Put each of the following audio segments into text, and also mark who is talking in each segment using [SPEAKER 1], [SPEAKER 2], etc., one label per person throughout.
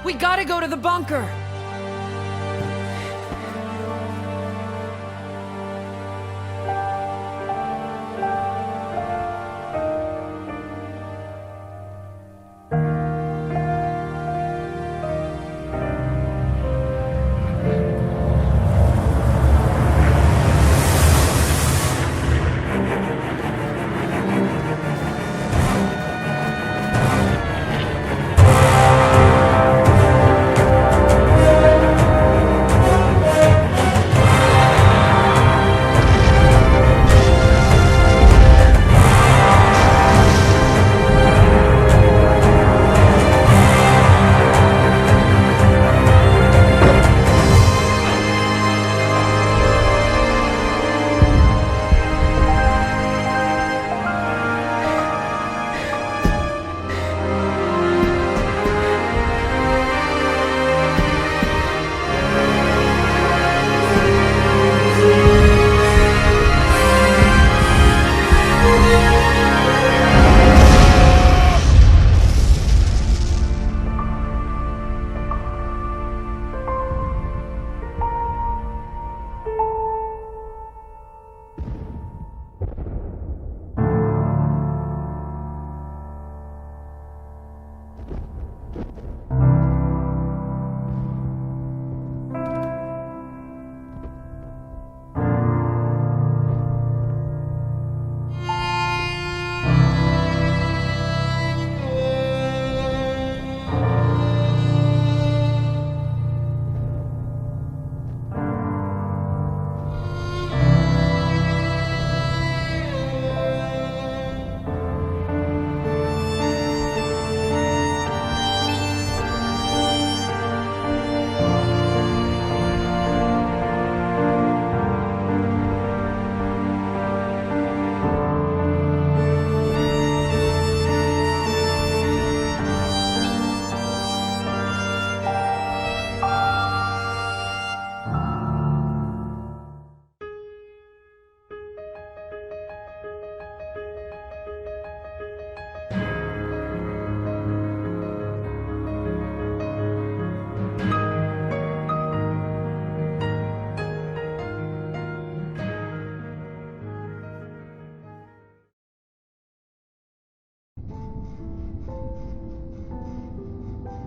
[SPEAKER 1] We gotta go to the bunker!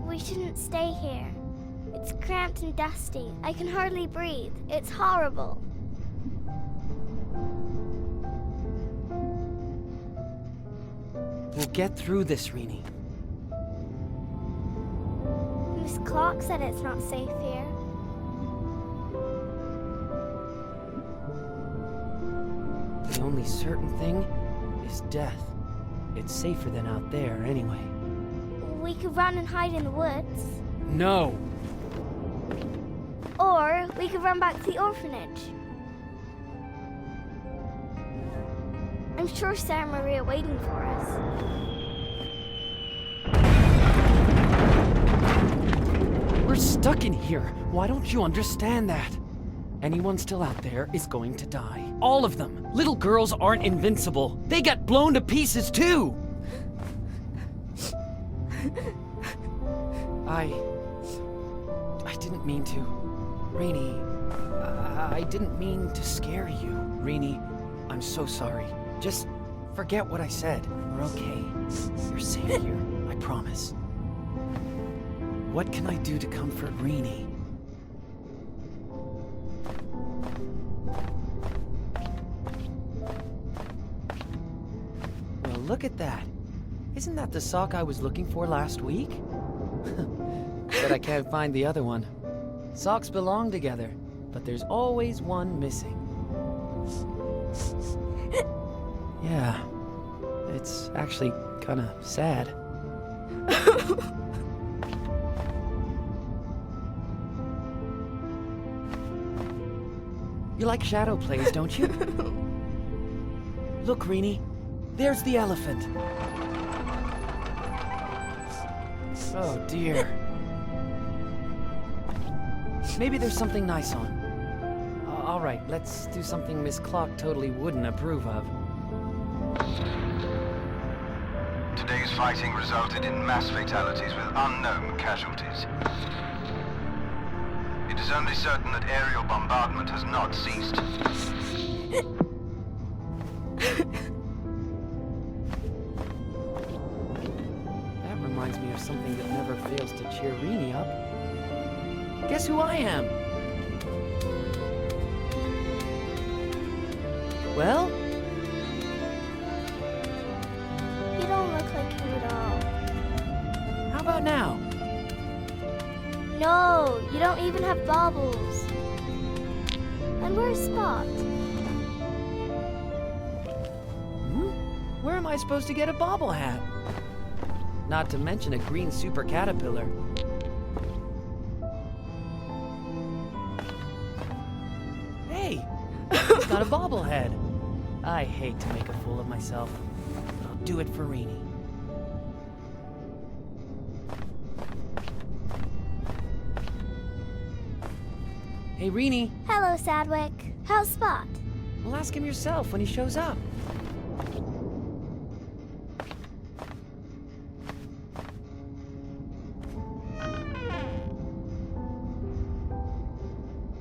[SPEAKER 2] We shouldn't stay here. It's cramped and dusty. I can hardly breathe. It's horrible.
[SPEAKER 1] We'll get through this, Rini.
[SPEAKER 2] Miss Clark said it's not safe here.
[SPEAKER 1] The only certain thing is death. It's safer than out there, anyway.
[SPEAKER 2] We could run and hide in the woods.
[SPEAKER 1] No!
[SPEAKER 2] Or we could run back to the orphanage. I'm sure Sarah Maria waiting for us.
[SPEAKER 1] We're stuck in here. Why don't you understand that? Anyone still out there is going to die. All of them. Little girls aren't invincible. They got blown to pieces too! I didn't mean to. Rini, I didn't mean to scare you. Rini, I'm so sorry. Just forget what I said. We're okay. You're safe here, I promise. What can I do to comfort Rini? Well, look at that. Isn't that the sock I was looking for last week? But I can't find the other one. Socks belong together, but there's always one missing. Yeah, it's actually kind of sad. You like shadow plays, don't you? Look, Rini, there's the elephant. Oh dear. Maybe there's something nice on. All right, let's do something Miss Clark totally wouldn't approve of.
[SPEAKER 3] Today's fighting resulted in mass fatalities with unknown casualties. It is only certain that aerial bombardment has not ceased.
[SPEAKER 1] That reminds me of something that never fails to cheer Rini up. Guess who I am? Well?
[SPEAKER 2] You don't look like him at all.
[SPEAKER 1] How about now?
[SPEAKER 2] No, you don't even have baubles. And where's Spot?
[SPEAKER 1] Where am I supposed to get a bobble hat? Not to mention a green super caterpillar. Hey, he's got a bobblehead. I hate to make a fool of myself, but I'll do it for Rini. Hey, Rini.
[SPEAKER 2] Hello, Sadwick. How's Spot?
[SPEAKER 1] Well, ask him yourself when he shows up.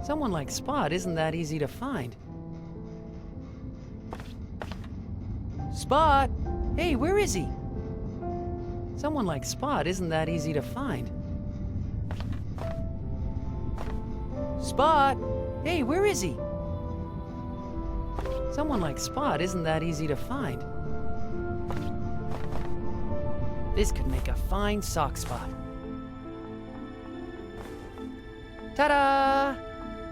[SPEAKER 1] Someone like Spot isn't that easy to find. Spot! Hey, where is he? Someone like Spot isn't that easy to find. Spot! Hey, where is he? Someone like Spot isn't that easy to find. This could make a fine sock spot. Ta-da!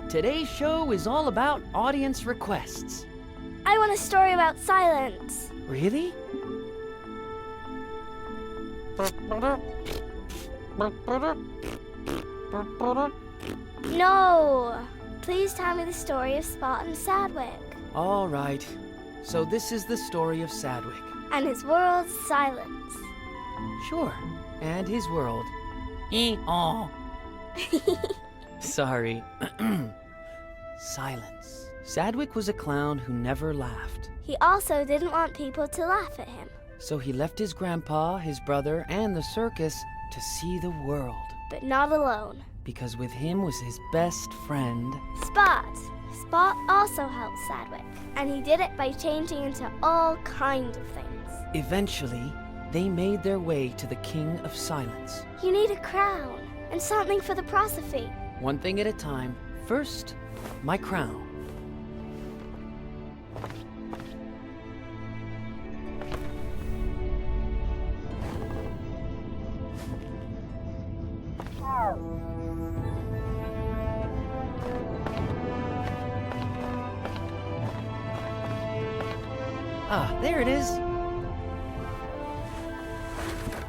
[SPEAKER 1] Today's show is all about audience requests.
[SPEAKER 2] I want a story about silence.
[SPEAKER 1] Really?
[SPEAKER 2] No! Please tell me the story of Spot and Sadwick.
[SPEAKER 1] All right. So this is the story of Sadwick.
[SPEAKER 2] And his world's silence.
[SPEAKER 1] Sure. And his world. Aw. Sorry. Silence. Sadwick was a clown who never laughed.
[SPEAKER 2] He also didn't want people to laugh at him.
[SPEAKER 1] So he left his grandpa, his brother, and the circus to see the world.
[SPEAKER 2] But not alone.
[SPEAKER 1] Because with him was his best friend...
[SPEAKER 2] Spot. Spot also helped Sadwick. And he did it by changing into all kinds of things.
[SPEAKER 1] Eventually, they made their way to the King of Silence.
[SPEAKER 2] You need a crown and something for the prosophy.
[SPEAKER 1] One thing at a time. First, my crown. Ah, there it is.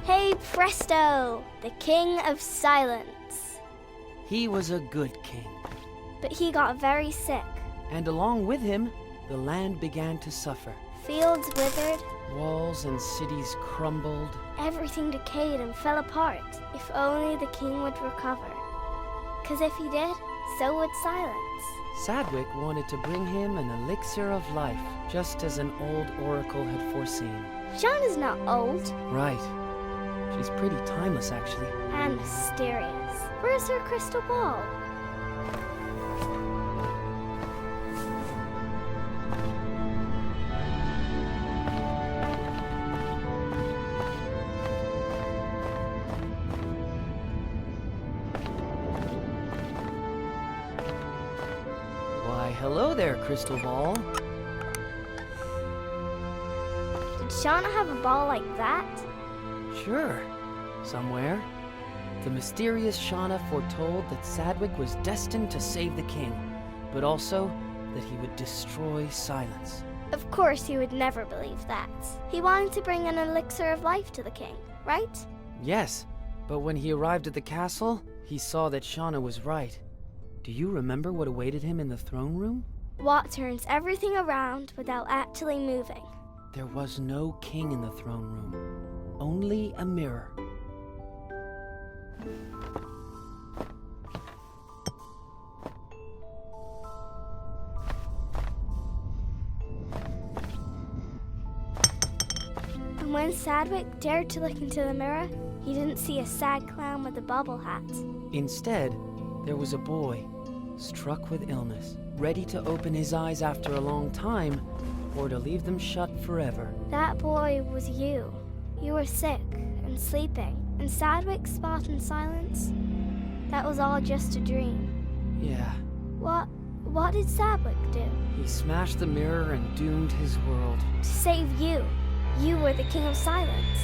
[SPEAKER 2] Hey presto, the King of Silence.
[SPEAKER 1] He was a good king.
[SPEAKER 2] But he got very sick.
[SPEAKER 1] And along with him, the land began to suffer.
[SPEAKER 2] Fields withered.
[SPEAKER 1] Walls and cities crumbled.
[SPEAKER 2] Everything decayed and fell apart. If only the king would recover. 'Cause if he did, so would Silence.
[SPEAKER 1] Sadwick wanted to bring him an elixir of life, just as an old oracle had foreseen.
[SPEAKER 2] Shauna's not old.
[SPEAKER 1] Right. She's pretty timeless, actually.
[SPEAKER 2] And mysterious. Where's her crystal ball?
[SPEAKER 1] Why, hello there, crystal ball.
[SPEAKER 2] Did Shauna have a ball like that?
[SPEAKER 1] Sure. Somewhere. The mysterious Shauna foretold that Sadwick was destined to save the king, but also that he would destroy Silence.
[SPEAKER 2] Of course he would never believe that. He wanted to bring an elixir of life to the king, right?
[SPEAKER 1] Yes, but when he arrived at the castle, he saw that Shauna was right. Do you remember what awaited him in the throne room?
[SPEAKER 2] What turns everything around without actually moving?
[SPEAKER 1] There was no king in the throne room, only a mirror.
[SPEAKER 2] A when Sadwick dared to look into the mirror, he didn't see a sad clown with a bobble hat.
[SPEAKER 1] Instead, there was a boy, struck with illness, ready to open his eyes after a long time, or to leave them shut forever.
[SPEAKER 2] That boy was you. You were sick and sleeping, and Sadwick's spot in silence, that was all just a dream.
[SPEAKER 1] Yeah,
[SPEAKER 2] What did Sadwick do?
[SPEAKER 1] he smashed the mirror and doomed his world.
[SPEAKER 2] To save you. You were the King of Silence.